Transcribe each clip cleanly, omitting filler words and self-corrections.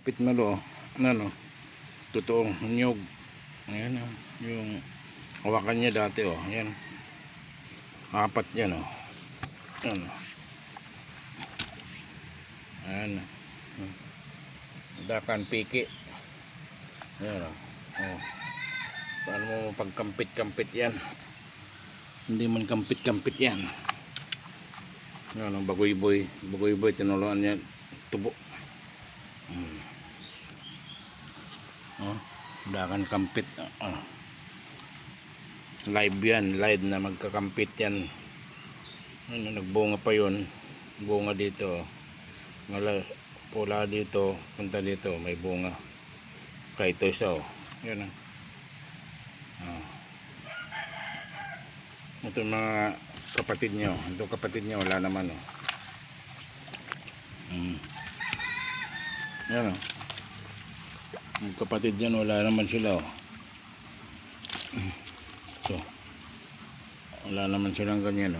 pitmalo, ano, totoong nyug. Ayan, yung hawakan niya dati, ayan, apat yan, ano, ayan, dakan piki, ayan, paano mo pagkampit-kampit yan, hindi man kampit-kampit yan. Ayan, bagoy-boy, tinuluan niya tubo. Dakan kampit, live yan, live na magkakampit yan. Ano, nagbunga pa yun, bunga dito, pula dito, punta dito, may bunga. Kaya ito isa, yun, ito mga kapatid nyo, wala naman, yan, yung kapatid yan, wala naman sila, so wala naman silang ganyan,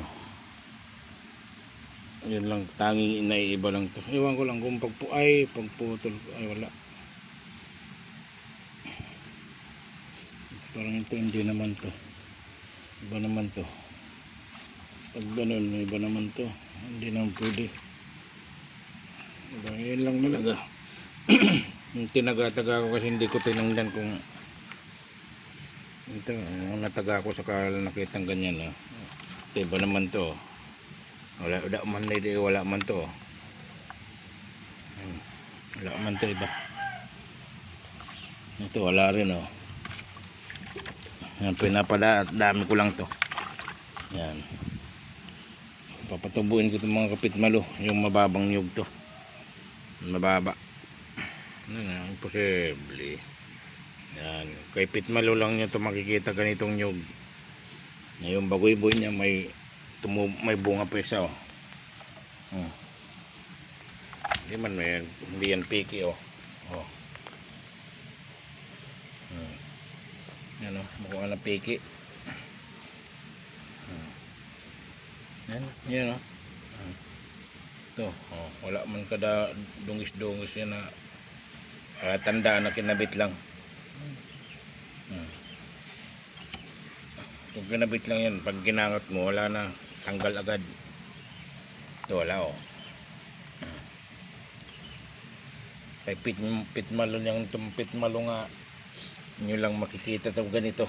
yun lang, tanging inaiiba lang to. Iwan ko lang kung pagputol ay wala, parang ito hindi naman to, iba naman to, pag ganun iba naman to, hindi naman pwede. Yun lang talaga. Yung tinagataga ko kasi hindi ko tinanggan kung ito, nataga ko sa nakitang ganyan, ito iba naman to, wala man to, wala man to iba, ito wala rin, yan, dami ko lang to, yan, papatubuin ko itong mga kapitmalo, yung mababang nyug to, mababa, imposible. Yan, kay pitmalo lang nyo to makikita ganitong nyug. Yung bagoy-boy niya may bunga pa isa, hindi yan piki, yan, mukha na piki, yan, ito, wala man kada dungis-dungis yan na tandaan na kinabit lang. Kung kinabit lang yan, pag ginangat mo wala na, tanggal agad. Ito wala, kay pitmalo niyang pitmalo nga nyo lang makikita ito ganito.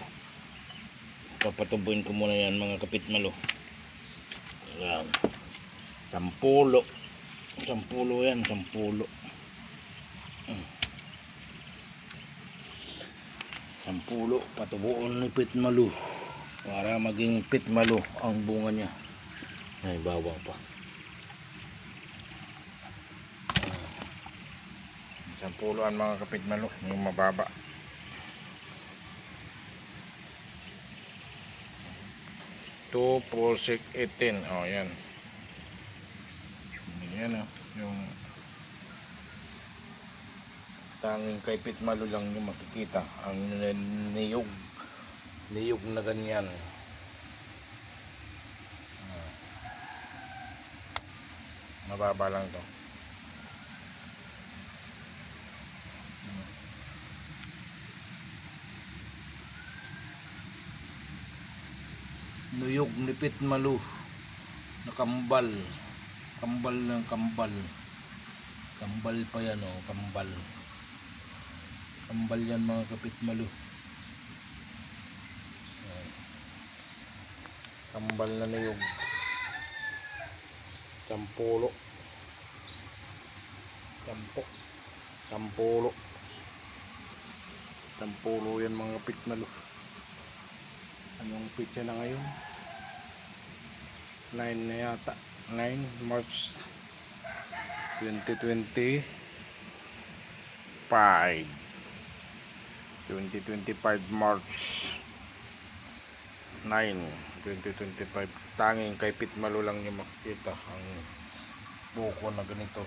Papatubuin ko muna yan mga kapitmalo. Yan, sampulo yan, sampulo patubuon ni pitmalo para maging pitmalo ang bunga niya. Ay, bawang pa, sampuloan mga kapitmalo, yung mababa. Two, 4, 6, 18, yan, yung tanging kay pitmalo lang yung makikita ang niyog na ganyan. Mababa lang to, niyog ni pitmalo na kambal pa yan, kambal yan mga kapitmalo, kambal na niyog, sampulo yan mga kapitmalo. Anong pitsa na ngayon? 9 na yata, 9 March 2025 March 9, 2025. Tanging kay pitmalo lang yung makikita ang buko na ganito,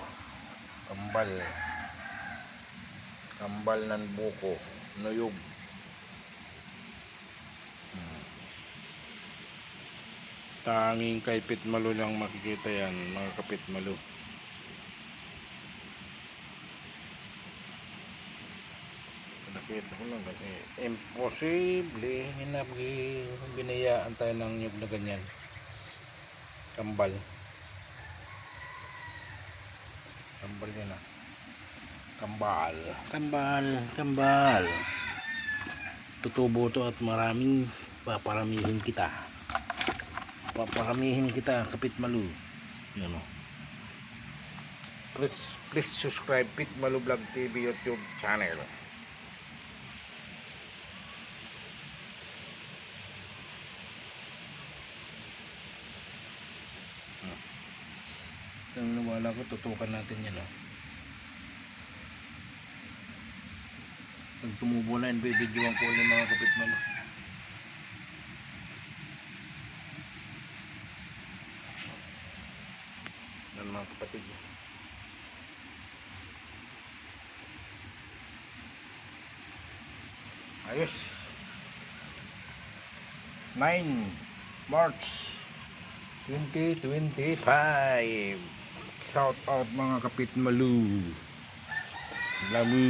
kambal ng buko, nuyog. Tanging kay pitmalo lang makikita yan mga kapitmalo. Nakita ko lang kasi imposible na binayaan tayo ng nyug na ganyan. Kambal. Kambal yan ah. Kambal. Kambal. Kambal. Tutubo to at maraming paparamihin kita. Paparamihin kita, Kapit Malu. Yan o. Please subscribe Pit Malu Vlog TV YouTube channel. Ang nawala ko, tutukan natin yan o. Pag tumubo na yun, bibidyoan ko ulit mga Kapit Malu. Yan mga kapatid. Ayos. 9 March 2025. Shout out mga Kapit Malu. Lamu.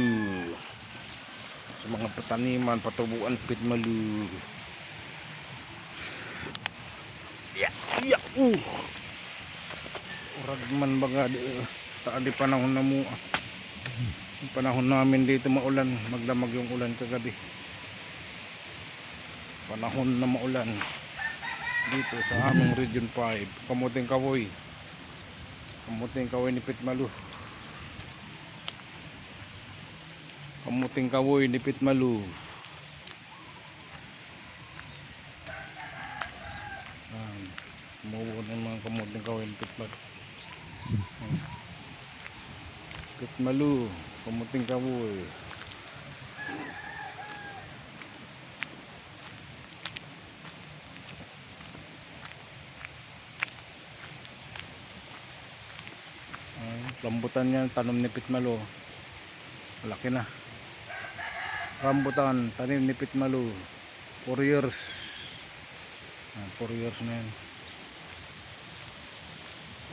Sa mga pataniman, patubuan Kapit Malu. Ya, ya. Urag man baga di panahon na mo. Yung panahon namin dito maulan, magdamag yung ulan kagabi. Panahon na maulan dito sa aming Region 5, Kamuting Kahoy. Kamuting Kahoy ni Pit Malu. Kamuting Kahoy ni Pit Malu. Umuwi ng mga kamuting kahoy ni Pit Malu. Pit Malu, Kamuting Kahoy. Rambutan yan, tanom ni Pit Malu. Malaki na. Rambutan, tanim ni Pit Malu. 4 years. 4 years na yan.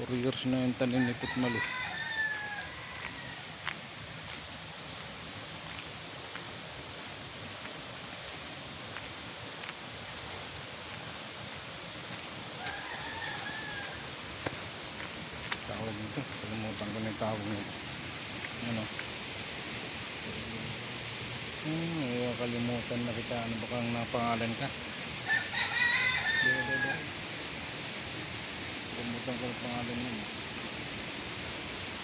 4 years na yan tanim ni Pit Malu. Tawag nito, kalimutan ko na yung tawag nito. Ano? Kalimutan na kita. Ano ba kang napangalan ka? Kalimutan ko yung pangalan mo.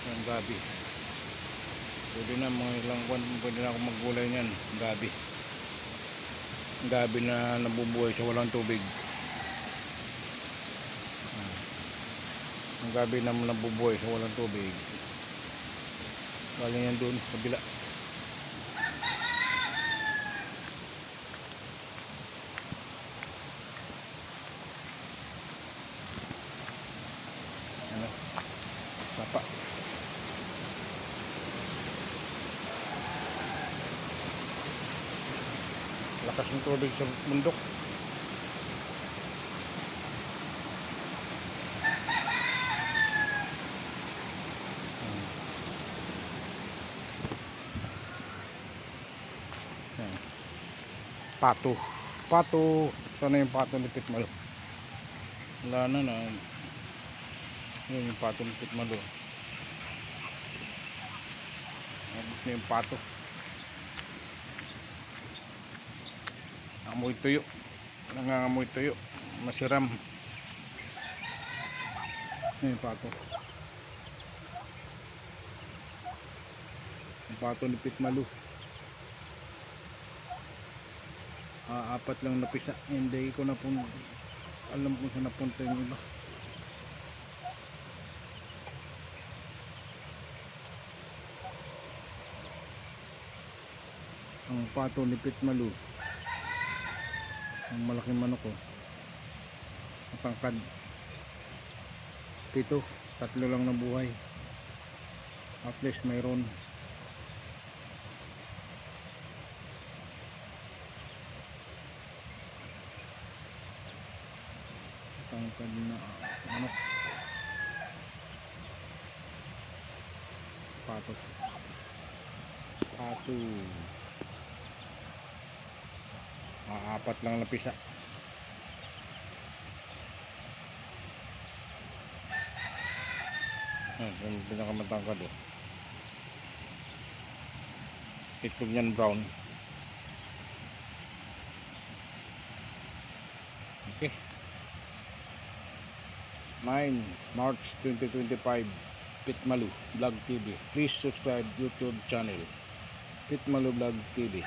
Yung gabi. Pwede na mga ilang buwan, pwede na ako maggulay niyan. Gabi. Gabi na nabubuhay sa walang tubig. Ang gabi na nabubuhay sa walang tubig. Galing yan doon, kabila. Ano? Sapa. Lakas ng tubig sa bundok. Pato. Pato. Sana yung pato ni Pit Malu. Wala na. Yun yung pato ni Pit Malu. Abot na yung pato. Amoy tuyo. Nangangamoy tuyo. Masiram. Yun yung pato. Yung pato ni Pit Malu. Apat lang napisa. Hindi ko na po alam kung saan napunta yung iba. Ang pato ni Pit Malu, ang malaking manok ko, matangkad. 7, 3 lang na buhay. At least mayroon. Tangkad na manok. Pato. Apat lang na pisa. Yung pinakamatangkad oh. Itlog niyan brown. Okay. 9 March 2025, Pitmalu Vlog TV. Please subscribe YouTube channel Pitmalu Vlog TV.